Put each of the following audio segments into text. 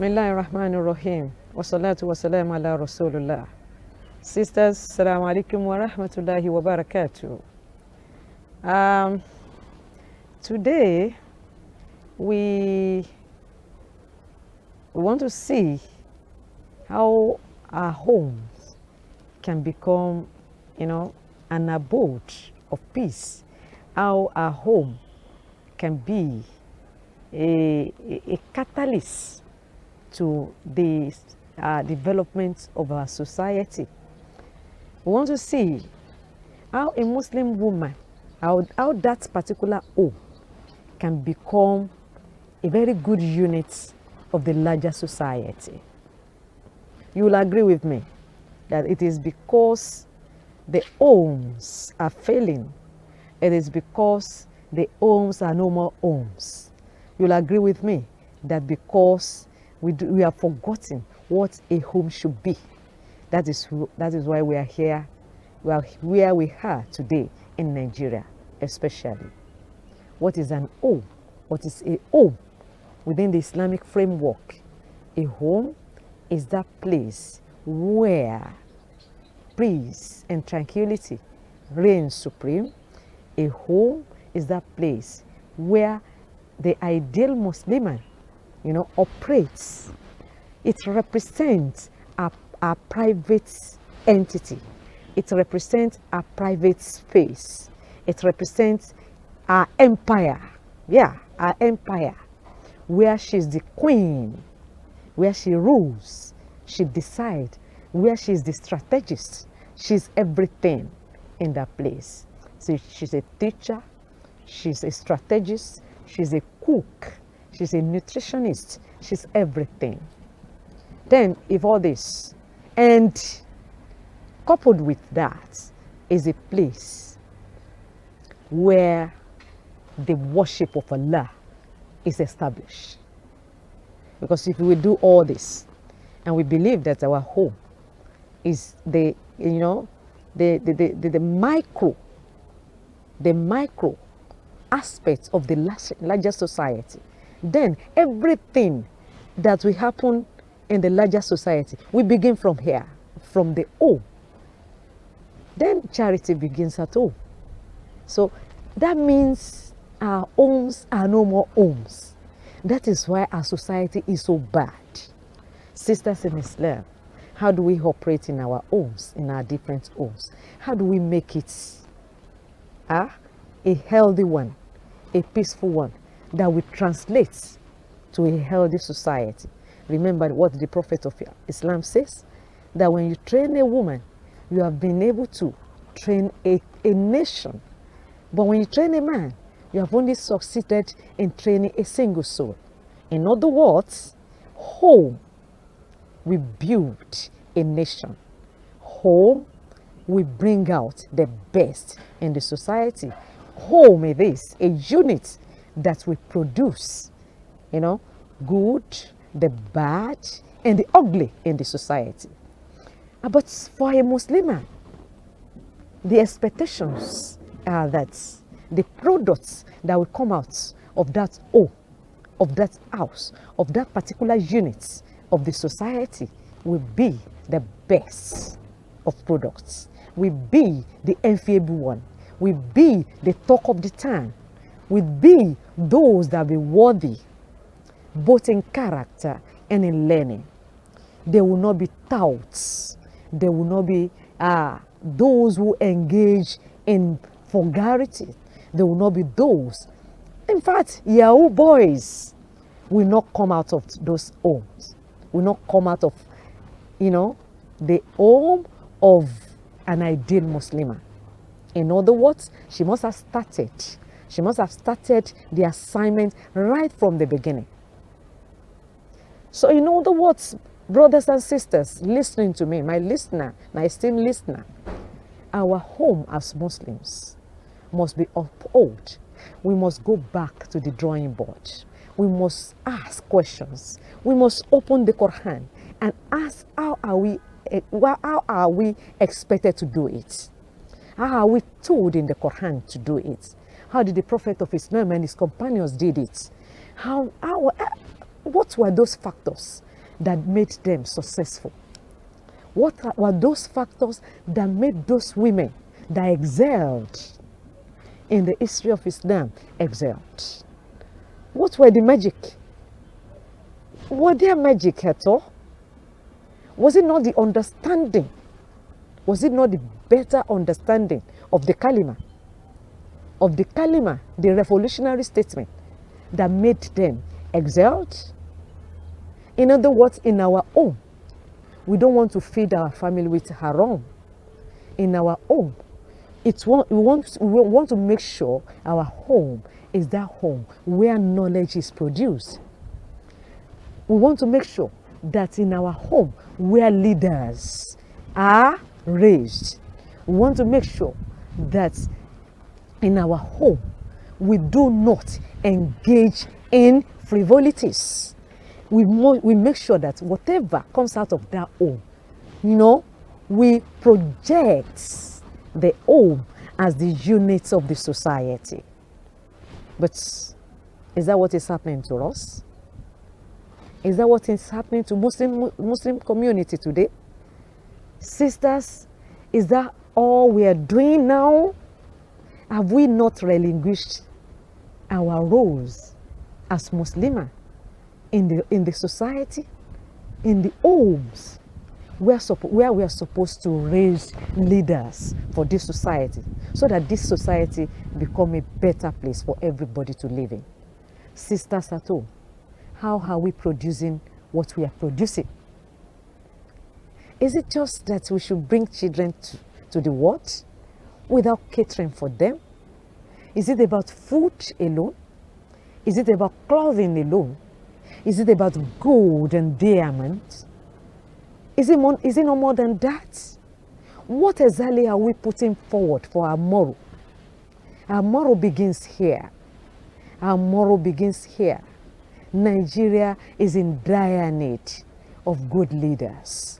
Bismillahirrahmanirrahim. Wassalatu wassalamu ala Rasulullah. Sisters, Assalamu alaikum wa rahmatullahi wa barakatuh. Today, we want to see how our homes can become, an abode of peace. How our home can be a catalyst to the development of our society. We want to see how a Muslim woman, how that particular home can become a very good unit of the larger society. You will agree with me that it is because the homes are failing. It is because the homes are no more homes. You will agree with me that because we have forgotten what a home should be. That is why we are here. We are where we are today in Nigeria, especially. What is an home? What is a home within the Islamic framework? A home is that place where peace and tranquility reign supreme. A home is that place where the ideal Muslim, operates. It represents a private entity. It represents a private space. It represents our empire. Yeah, our empire, where she's the queen, where she rules, she decides, where she's the strategist. She's everything in that place. So she's a teacher, she's a strategist, she's a cook, she's a nutritionist, she's everything. Then, if all this, and coupled with that, is a place where the worship of Allah is established. Because if we do all this, and we believe that our home is the micro aspects of the larger society, then everything that will happen in the larger society, we begin from here, from the home. Then charity begins at home. So that means our homes are no more homes. That is why our society is so bad. Sisters in Islam, how do we operate in our homes, in our different homes? How do we make it a healthy one, a peaceful one, that will translate to a healthy society? Remember what the Prophet of Islam says, that when you train a woman, you have been able to train a nation. But when you train a man, you have only succeeded in training a single soul. In other words, home will build a nation. Home will bring out the best in the society. Home is a unit that will produce, good, the bad, and the ugly in the society. But for a Muslim, the expectations are that the products that will come out of that home, of that house, of that particular unit of the society will be the best of products, will be the enviable one, will be the talk of the town, will be those that will be worthy, both in character and in learning. There will not be touts. There will not be those who engage in vulgarity. There will not be those. In fact, Yahoo boys will not come out of those homes. Will not come out of, the home of an ideal Muslimah. In other words, she must have started. She must have started the assignment right from the beginning. So in other words, brothers and sisters listening to me, my listener, my esteemed listener, our home as Muslims must be upheld. We must go back to the drawing board. We must ask questions. We must open the Quran and ask, how are we expected to do it? How are we told in the Quran to do it? How did the Prophet of Islam and his companions did it? What were those factors that made them successful? What were those factors that made those women that excelled in the history of Islam excelled? What were the magic? Were there magic at all? Was it not the understanding? Was it not the better understanding of the kalima? Of the kalima, the revolutionary statement that made them excelled? In other words, in our home, we don't want to feed our family with haram. In our home, we want to make sure our home is that home where knowledge is produced. We want to make sure that in our home where leaders are raised. We want to make sure that in our home we do not engage in frivolities. We make sure that whatever comes out of that home, we project the home as the units of the society. But is that what is happening to us? Is that what is happening to Muslim community today? Sisters, is that all we are doing now? Have we not relinquished our roles as Muslimah in the society, in the homes, where we are supposed to raise leaders for this society, so that this society become a better place for everybody to live in? Sisters at home, how are we producing what we are producing? Is it just that we should bring children to the world without catering for them? Is it about food alone? Is it about clothing alone? Is it about gold and diamonds? Is it no more than that? What exactly are we putting forward for our moral? Our moral begins here. Our moral begins here. Nigeria is in dire need of good leaders.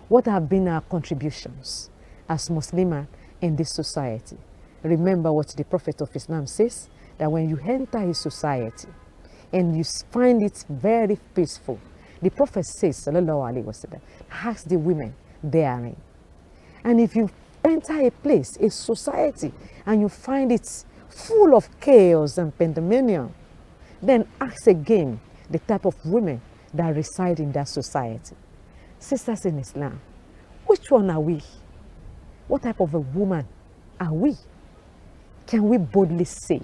What have been our contributions as Muslimah in this society? Remember what the Prophet of Islam says, that when you enter a society and you find it very peaceful, the Prophet says, sallallahu alaihi wasallam, ask the women therein. And if you enter a place, a society, and you find it full of chaos and pandemonium, then ask again the type of women that reside in that society. Sisters in Islam, which one are we? What type of a woman are we? Can we boldly say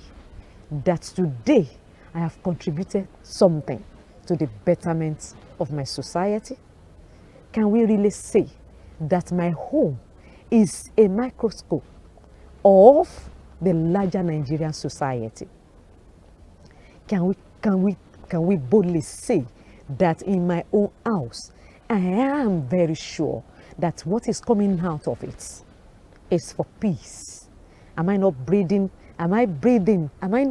that today I have contributed something to the betterment of my society? Can we really say that my home is a microscope of the larger Nigerian society? Can we boldly say that in my own house, I am very sure that what is coming out of it is for peace? Am I not breathing? Am I breathing? Am I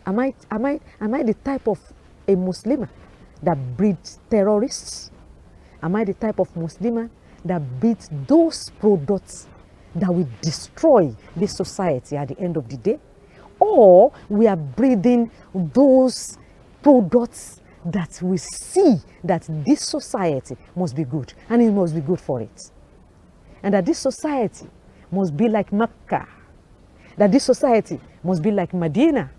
the type of a Muslimah that breeds terrorists? Am I the type of Muslimah that breeds those products that will destroy this society at the end of the day? Or we are breeding those products that we see that this society must be good, and it must be good for it, and that this society must be like Mecca, that this society must be like Medina,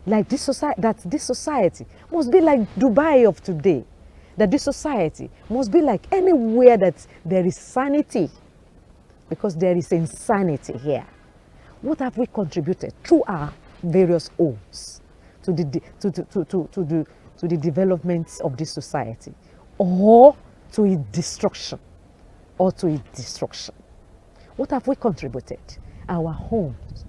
that this society must be like Dubai of today, that this society must be like anywhere that there is sanity, because there is insanity here. What have we contributed through our various homes to the development of this society, or to its destruction, What have we contributed? Our homes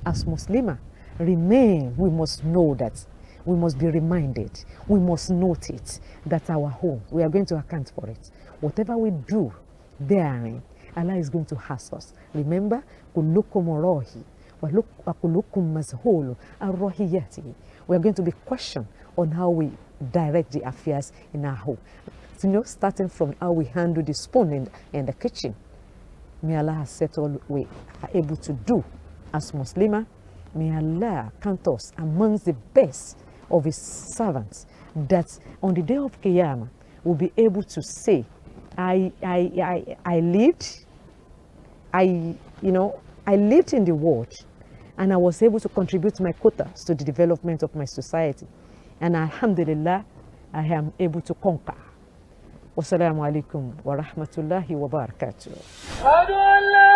as Muslimah remain. We must know that. We must be reminded. We must note it, that our home, we are going to account for it. Whatever we do therein, Allah is going to ask us. Remember, kullukum rahi wa kullukum mazhulu ar-rahiyatihi. We are going to be questioned on how we direct the affairs in our home. Starting from how we handle the spoon in the kitchen. May Allah has set all we are able to do as Muslimah. May Allah count us amongst the best of His servants, that on the day of Qiyamah, will be able to say, I lived, I lived in the world, and I was able to contribute my quotas to the development of my society. And alhamdulillah, I am able to conquer. Wassalamu alaikum wa rahmatullahi wa barakatuh.